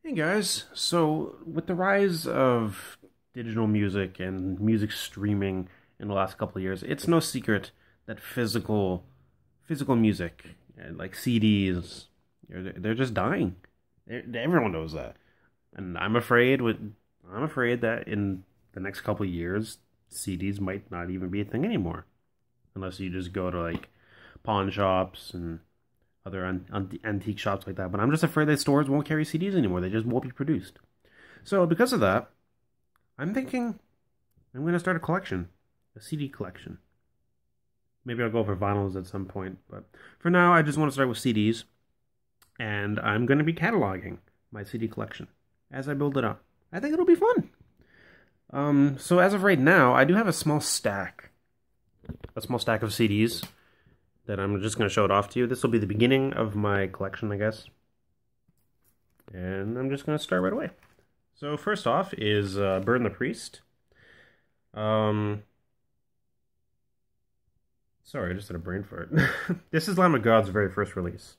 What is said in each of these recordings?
Hey guys, so with the rise of digital music and music streaming in the last couple of years, it's no secret that physical music, like CDs, they're just dying. Everyone knows that, and I'm afraid that in the next couple of years, CDs might not even be a thing anymore, unless you just go to like pawn shops and other antique shops like that. But I'm just afraid that stores won't carry CDs anymore. They just won't be produced. So because of that, I'm thinking I'm going to start a collection, a CD collection. Maybe I'll go for vinyls at some point, but for now, I just want to start with CDs, and I'm going to be cataloging my CD collection as I build it up. I think it'll be fun. So as of right now, I do have a small stack of CDs that I'm just going to show it off to you. This will be the beginning of my collection, I guess. And I'm just going to start right away. So first off is Burn the Priest. Sorry, I just had a brain fart. This is Lamb of God's very first release.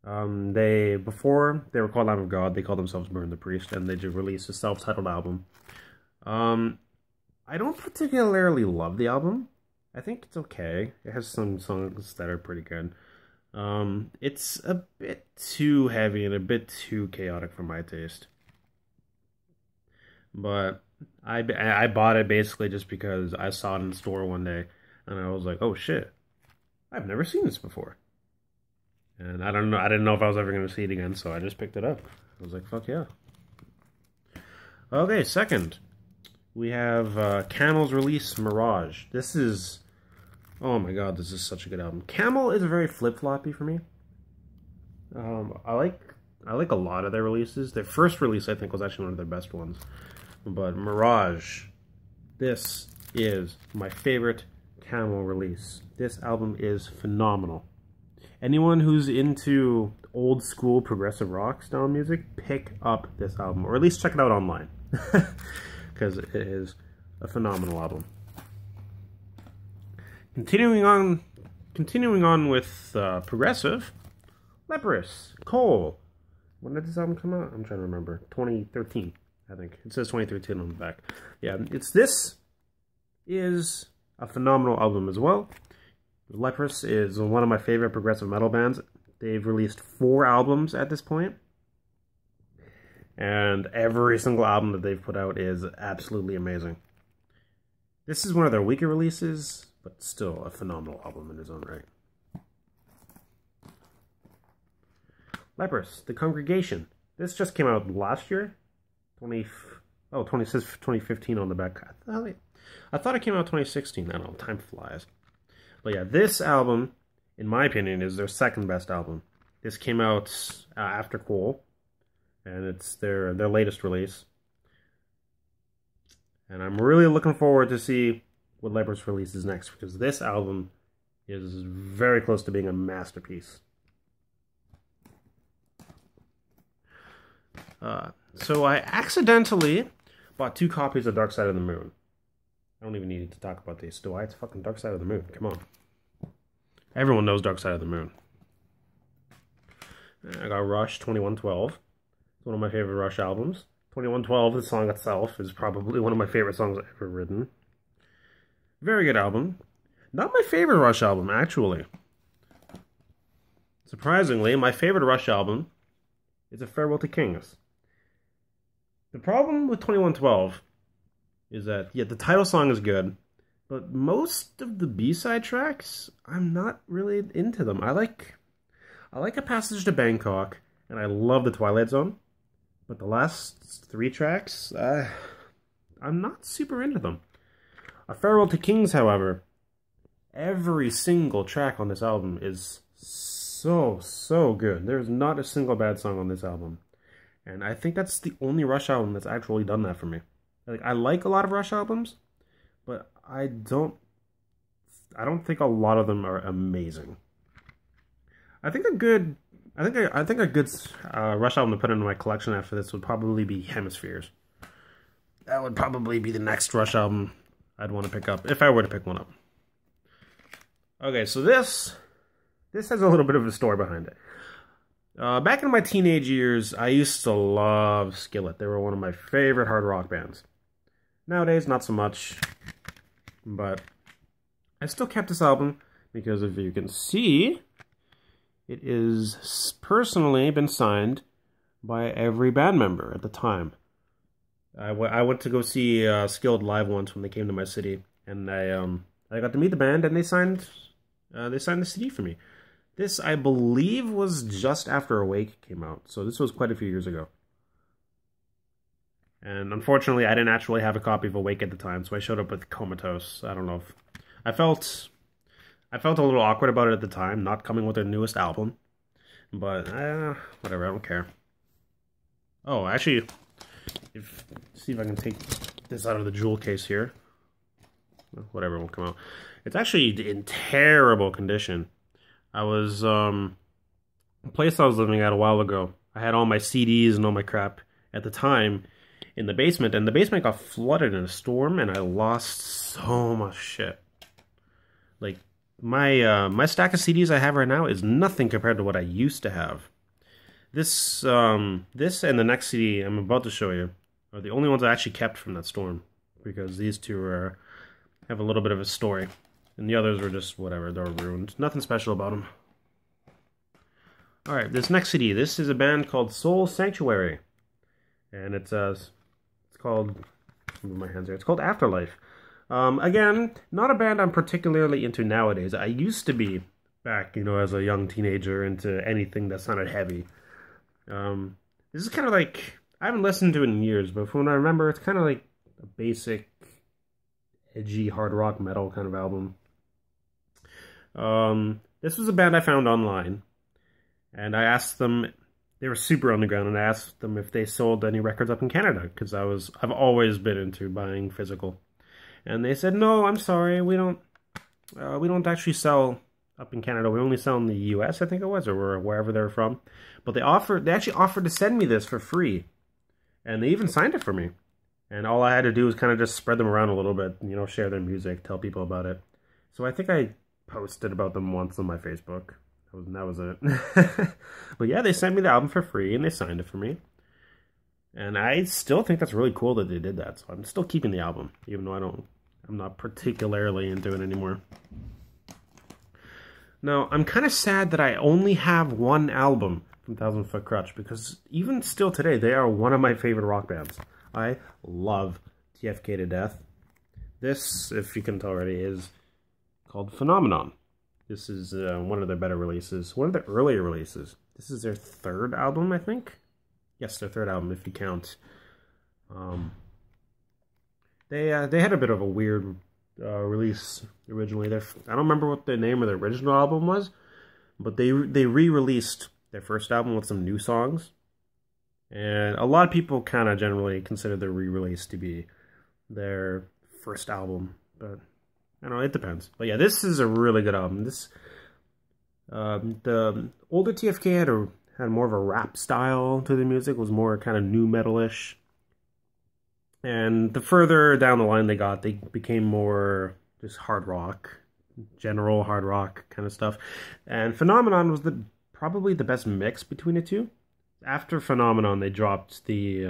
Before they were called Lamb of God, they called themselves Burn the Priest, and they just released a self-titled album. I don't particularly love the album. I think it's okay. It has some songs that are pretty good. It's a bit too heavy and a bit too chaotic for my taste. But I bought it basically just because I saw it in the store one day, and I was like, oh shit, I've never seen this before. And I didn't know if I was ever going to see it again, so I just picked it up. I was like, fuck yeah. Okay, second, we have Camel's release, Mirage. This is... oh my god, this is such a good album. Camel is very flip-floppy for me. I like a lot of their releases. Their first release, I think, was actually one of their best ones. But Mirage, this is my favorite Camel release. This album is phenomenal. Anyone who's into old school progressive rock style music, pick up this album, or at least check it out online, because it is a phenomenal album. Continuing on with progressive, Leprous, Cole. When did this album come out? I'm trying to remember. 2013, I think. It says 2013 on the back. Yeah, this is a phenomenal album as well. Leprous is one of my favorite progressive metal bands. They've released 4 albums at this point, and every single album that they've put out is absolutely amazing. This is one of their weaker releases, but still a phenomenal album in its own right. Leprous, The Congregation. This just came out last year. It says 2015 on the back. I thought it came out 2016. I don't know, time flies. But yeah, this album, in my opinion, is their second best album. This came out after Cole, and it's their latest release. And I'm really looking forward to see what Leprous releases next, because this album is very close to being a masterpiece. So I accidentally bought 2 copies of Dark Side of the Moon. I don't even need to talk about these, do I? It's fucking Dark Side of the Moon. Come on. Everyone knows Dark Side of the Moon. I got Rush 2112. It's one of my favorite Rush albums. 2112, the song itself, is probably one of my favorite songs I've ever written. Very good album. Not my favorite Rush album, actually. Surprisingly, my favorite Rush album is A Farewell to Kings. The problem with 2112 is that, yeah, the title song is good, but most of the B-side tracks, I'm not really into them. I like A Passage to Bangkok, and I love The Twilight Zone, but the last 3 tracks, I'm not super into them. A Farewell to Kings, however, every single track on this album is so good. There's not a single bad song on this album, and I think that's the only Rush album that's actually done that for me. Like, I like a lot of Rush albums, but I don't think a lot of them are amazing. I think a good Rush album to put into my collection after this would probably be Hemispheres. That would probably be the next Rush album I'd want to pick up, if I were to pick one up. Okay, so this has a little bit of a story behind it. Back in my teenage years, I used to love Skillet. They were one of my favorite hard rock bands. Nowadays, not so much, but I still kept this album because if you can see, it is personally been signed by every band member at the time. I went to go see Skillet live once when they came to my city, and I got to meet the band, and they signed the CD for me. This, I believe, was just after Awake came out, so this was quite a few years ago. And unfortunately, I didn't actually have a copy of Awake at the time, so I showed up with Comatose. I don't know if... I felt a little awkward about it at the time, not coming with their newest album. But, whatever, I don't care. Oh, actually, see if I can take this out of the jewel case here. Whatever will come out. It's actually in terrible condition. I was, the place I was living at a while ago, I had all my CDs and all my crap at the time in the basement, and the basement got flooded in a storm, and I lost so much shit. Like, my stack of CDs I have right now is nothing compared to what I used to have. This and the next CD I'm about to show you are the only ones I actually kept from that storm, because these two have a little bit of a story. And the others were just whatever, they were ruined. Nothing special about them. Alright, this next CD, this is a band called Soul Sanctuary. And it's called, move my hands here, it's called Afterlife. Again, not a band I'm particularly into nowadays. I used to be, back, as a young teenager, into anything that sounded heavy. This is kind of like, I haven't listened to it in years, but from what I remember, it's kind of like a basic, edgy, hard rock metal kind of album. This was a band I found online, and I asked them, they were super underground, and I asked them if they sold any records up in Canada, because I've always been into buying physical. And they said, no, I'm sorry, we don't actually sell up in Canada. We only sell in the US, I think it was, or wherever they're from. But they actually offered to send me this for free. And they even signed it for me. And all I had to do was kind of just spread them around a little bit, share their music, tell people about it. So I think I posted about them once on my Facebook. That was it. But yeah, they sent me the album for free, and they signed it for me. And I still think that's really cool that they did that. So I'm still keeping the album, even though I'm not particularly into it anymore. Now, I'm kind of sad that I only have one album from Thousand Foot Krutch, because even still today, they are one of my favorite rock bands. I love TFK to death. This, if you can tell already, is called Phenomenon. This is one of their better releases, one of their earlier releases. This is their third album, I think. Yes, their third album, if you count. They had a bit of a weird release originally. I don't remember what the name of the original album was, but they re-released their first album with some new songs. And a lot of people kind of generally consider the re-release to be their first album, but I don't know, it depends. But yeah, this is a really good album. This the older TFK had more of a rap style to the music, was more kind of nu metal-ish. And the further down the line they got, they became more just hard rock, general hard rock kind of stuff. And Phenomenon was probably the best mix between the two. After Phenomenon, they dropped the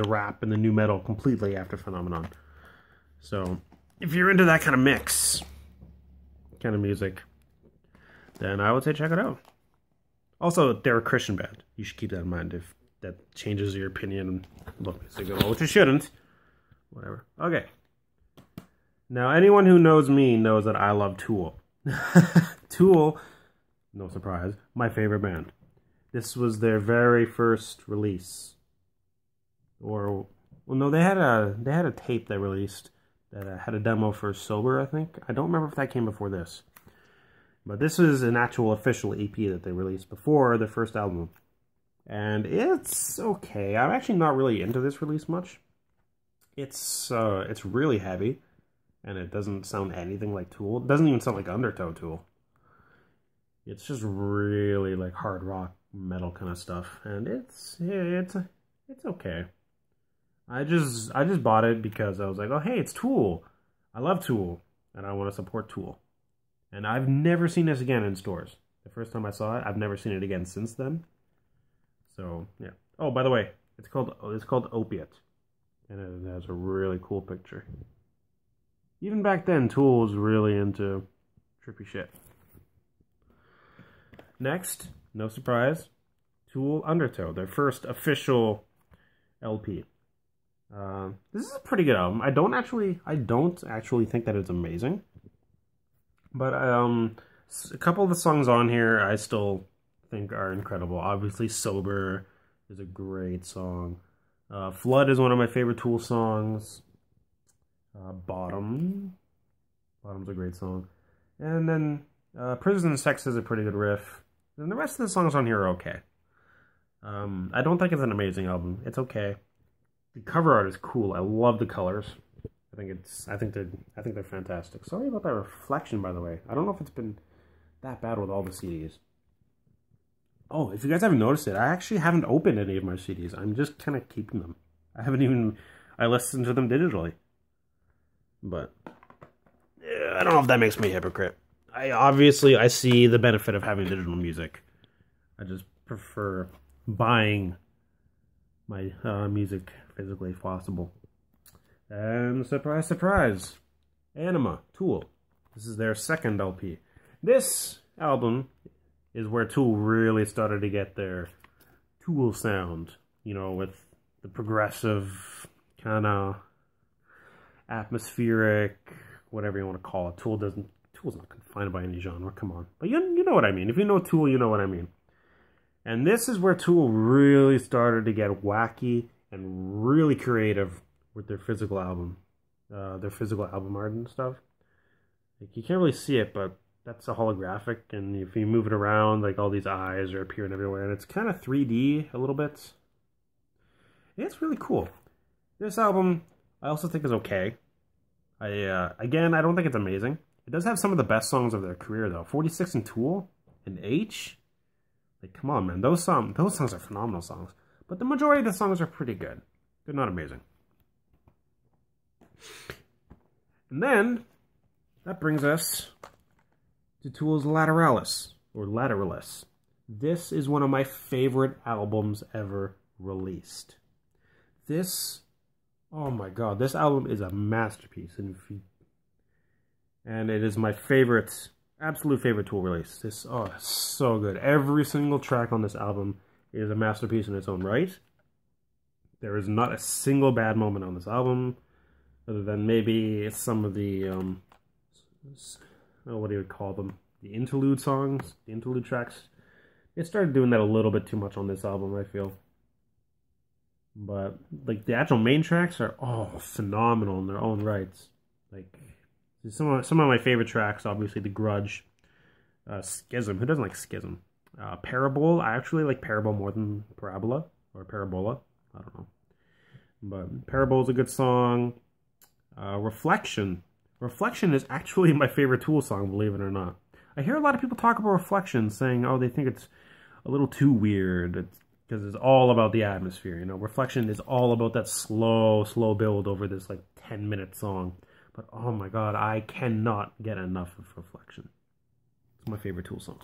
rap and the nu metal completely after Phenomenon. So if you're into that kind of mix, kind of music, then I would say check it out. Also, they're a Christian band. You should keep that in mind if that changes your opinion. Look, which it shouldn't. Whatever. Okay. Now, anyone who knows me knows that I love Tool. Tool, no surprise, my favorite band. This was their very first release. Well, no, they had a tape they released that had a demo for Sober, I think. I don't remember if that came before this. But this is an actual official EP that they released before their first album. And it's okay. I'm actually not really into this release much. It's really heavy, and it doesn't sound anything like Tool. It doesn't even sound like Undertow Tool. It's just really like hard rock metal kind of stuff, and it's okay. I just bought it because I was like, oh hey, it's Tool. I love Tool, and I want to support Tool. And I've never seen this again in stores. the first time I saw it. I've never seen it again since then. So yeah. Oh, by the way, it's called Opiate, and it has a really cool picture. Even back then, Tool was really into trippy shit. Next, no surprise, Tool Undertow, their first official LP. This is a pretty good album. I don't actually think that it's amazing, but a couple of the songs on here I still think are incredible. Obviously, Sober is a great song. Flood is one of my favorite Tool songs. Bottom's a great song. And then Prison Sex is a pretty good riff. And the rest of the songs on here are okay. I don't think it's an amazing album. It's okay. The cover art is cool. I love the colors. I think they're fantastic. Sorry about that reflection, by the way. I don't know if it's been that bad with all the CDs. Oh, if you guys haven't noticed it, I actually haven't opened any of my CDs. I'm just kind of keeping them. I listen to them digitally. But I don't know if that makes me a hypocrite. I see the benefit of having digital music. I just prefer buying my music physically if possible. And surprise, surprise, Anima, Tool. This is their second LP. This album is where Tool really started to get their Tool sound, you know, with the progressive kind of atmospheric, whatever you want to call it. Tool's not confined by any genre, come on. But you know what I mean. If you know Tool, you know what I mean. And this is where Tool really started to get wacky and really creative with their physical album art and stuff. Like, you can't really see it, but that's a holographic, and if you move it around, like, all these eyes are appearing everywhere, and it's kind of 3D a little bit. Yeah, it's really cool. This album, I also think is okay. Again, I don't think it's amazing. It does have some of the best songs of their career, though. 46 and Tool and H. Like, come on, man. Those songs are phenomenal songs. But the majority of the songs are pretty good. They're not amazing. And then, that brings us to Tool's Lateralis, or Lateralis. This is one of my favorite albums ever released. Oh my god, this album is a masterpiece. And it is my favorite, absolute favorite Tool release. So good. Every single track on this album is a masterpiece in its own right. There is not a single bad moment on this album, other than maybe some of the, what do you call them? The interlude songs, the interlude tracks. It started doing that a little bit too much on this album, I feel. But, like, the actual main tracks are phenomenal in their own rights. Like, some of my favorite tracks, obviously, The Grudge, Schism. Who doesn't like Schism? Parable. I actually like Parable more than Parabola, or Parabola. I don't know. But Parable is a good song. Reflection. Reflection is actually my favorite Tool song, believe it or not. I hear a lot of people talk about Reflection, saying, oh, they think it's a little too weird. Because it's all about the atmosphere, you know. Reflection is all about that slow build over this, like, 10-minute song. But, oh my god, I cannot get enough of Reflection. It's my favorite Tool song.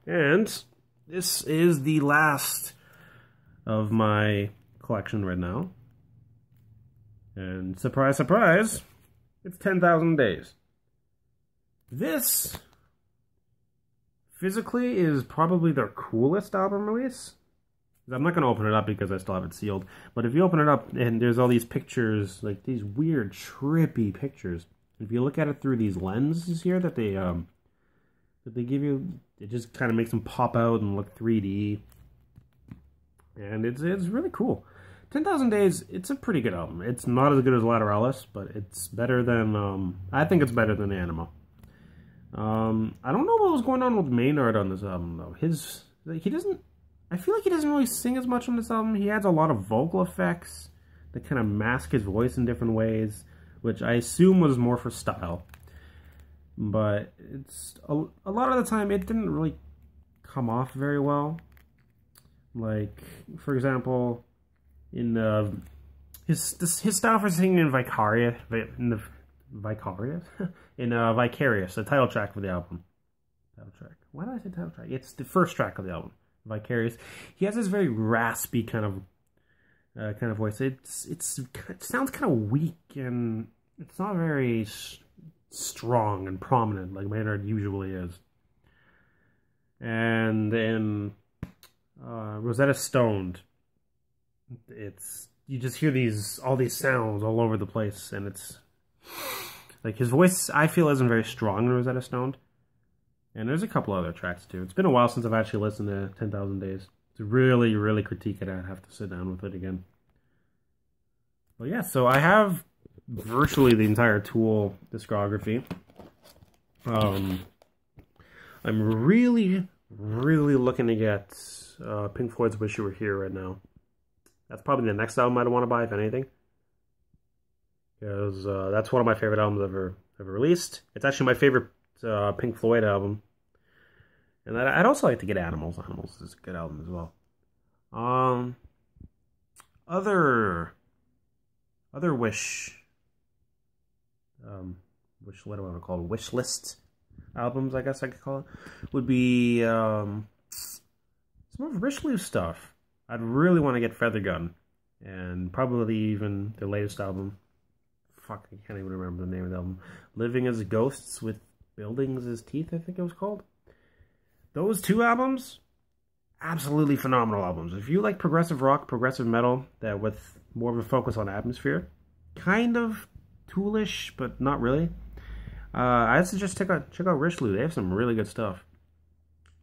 And this is the last of my collection right now. And surprise, surprise, it's 10,000 Days. This, physically, is probably their coolest album release. I'm not going to open it up because I still have it sealed. But if you open it up, and there's all these pictures, like these weird, trippy pictures. If you look at it through these lenses here that they give you, it just kind of makes them pop out and look 3D. And it's really cool. 10,000 Days, it's a pretty good album. It's not as good as Lateralis, but it's better than, I think it's better than Anima. I don't know what was going on with Maynard on this album, though. I feel like he doesn't really sing as much on this album. He adds a lot of vocal effects that kind of mask his voice in different ways, which I assume was more for style. But it's a lot of the time, it didn't really come off very well. Like, for example, in his style for singing in Vicarious, the title track for the album. Title track. Why did I say title track? It's the first track of the album, Vicarious. He has this very raspy kind of voice. It sounds kind of weak, and it's not very strong and prominent like Maynard usually is. And then Rosetta Stoned. You just hear all these sounds all over the place, and it's like his voice I feel isn't very strong in Rosetta Stoned. And there's a couple other tracks too. It's been a while since I've actually listened to 10,000 Days. To really, really critique it, I'd have to sit down with it again. But yeah, so I have virtually the entire Tool discography. I'm really, really looking to get Pink Floyd's Wish You Were Here right now. That's probably the next album I'd want to buy, if anything. Because that's one of my favorite albums ever released. It's actually my favorite Pink Floyd album. And I'd also like to get Animals. Animals is a good album as well. Other Wish, what do I want to call it? Wish list albums, I guess I could call it, would be some of Richelieu stuff. I'd really want to get Feather Gun, and probably even their latest album. Fuck, I can't even remember the name of the album. Living as Ghosts with Buildings as Teeth, I think it was called. Those two albums, absolutely phenomenal albums. If you like progressive rock, progressive metal, that with more of a focus on atmosphere, kind of Toolish, but not really. I'd suggest check out Richelieu. They have some really good stuff,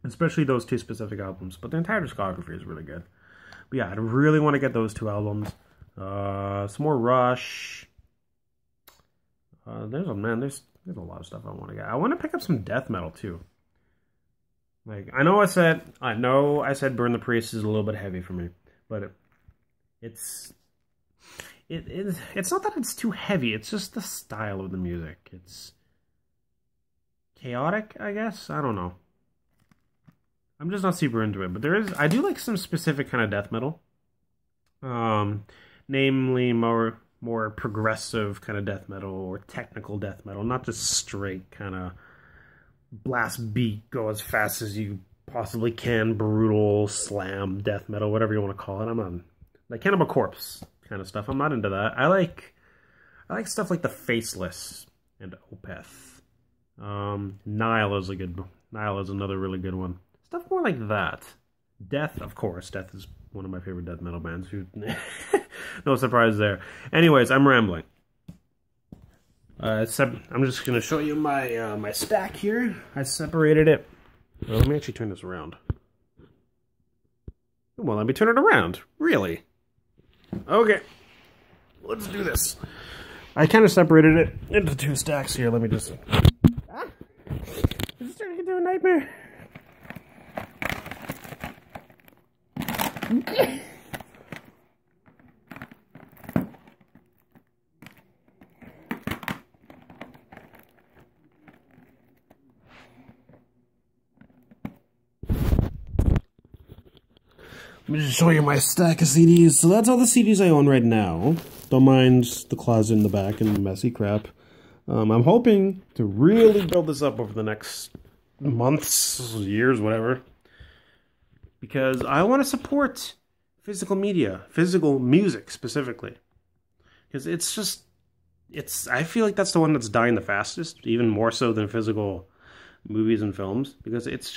especially those two specific albums. But the entire discography is really good. But yeah, I'd really want to get those two albums. Some more Rush. There's a lot of stuff I want to get. I want to pick up some death metal too. Like I know I said Burn the Priest is a little bit heavy for me, but it's not that it's too heavy. It's just the style of the music. It's chaotic, I guess. I don't know. I'm just not super into it, but I do like some specific kind of death metal. Namely more progressive kind of death metal or technical death metal, not just straight kind of blast beat, go as fast as you possibly can, brutal slam death metal, whatever you want to call it. I'm on like Cannibal Corpse kind of stuff. I'm not into that. I like stuff like The Faceless and Opeth. Nile is another really good one. Stuff more like that. Death, of course. Death is one of my favorite death metal bands. No surprise there. Anyways, I'm rambling. I'm just going to show you my my stack here. I separated it. Well, let me actually turn this around. Well, let me turn it around. Really? Okay. Let's do this. I kind of separated it into two stacks here. Let me just... Ah! This is turning into a nightmare. Let me just show you my stack of CDs. So that's all the CDs I own right now. Don't mind the closet in the back and the messy crap. I'm hoping to really build this up over the next months, years, whatever. Because I want to support physical media, physical music specifically. Because I feel like that's the one that's dying the fastest, even more so than physical movies and films. Because it's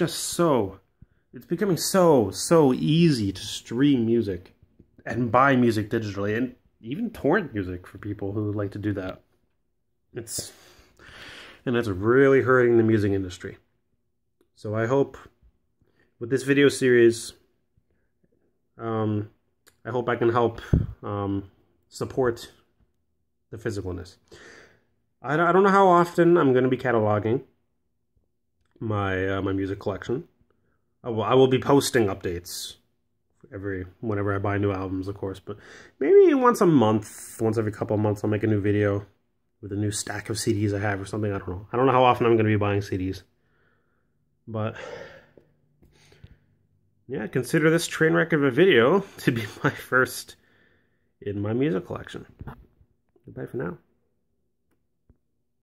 becoming so easy to stream music and buy music digitally, and even torrent music for people who like to do that. And that's really hurting the music industry. So I hope with this video series, I hope I can help support the physicalness. I don't know how often I'm going to be cataloging my my music collection. I will be posting updates whenever I buy new albums, of course, but maybe once a month, once every couple of months, I'll make a new video with a new stack of CDs I have or something. I don't know. I don't know how often I'm going to be buying CDs, but yeah, consider this train wreck of a video to be my first in my music collection. Goodbye for now.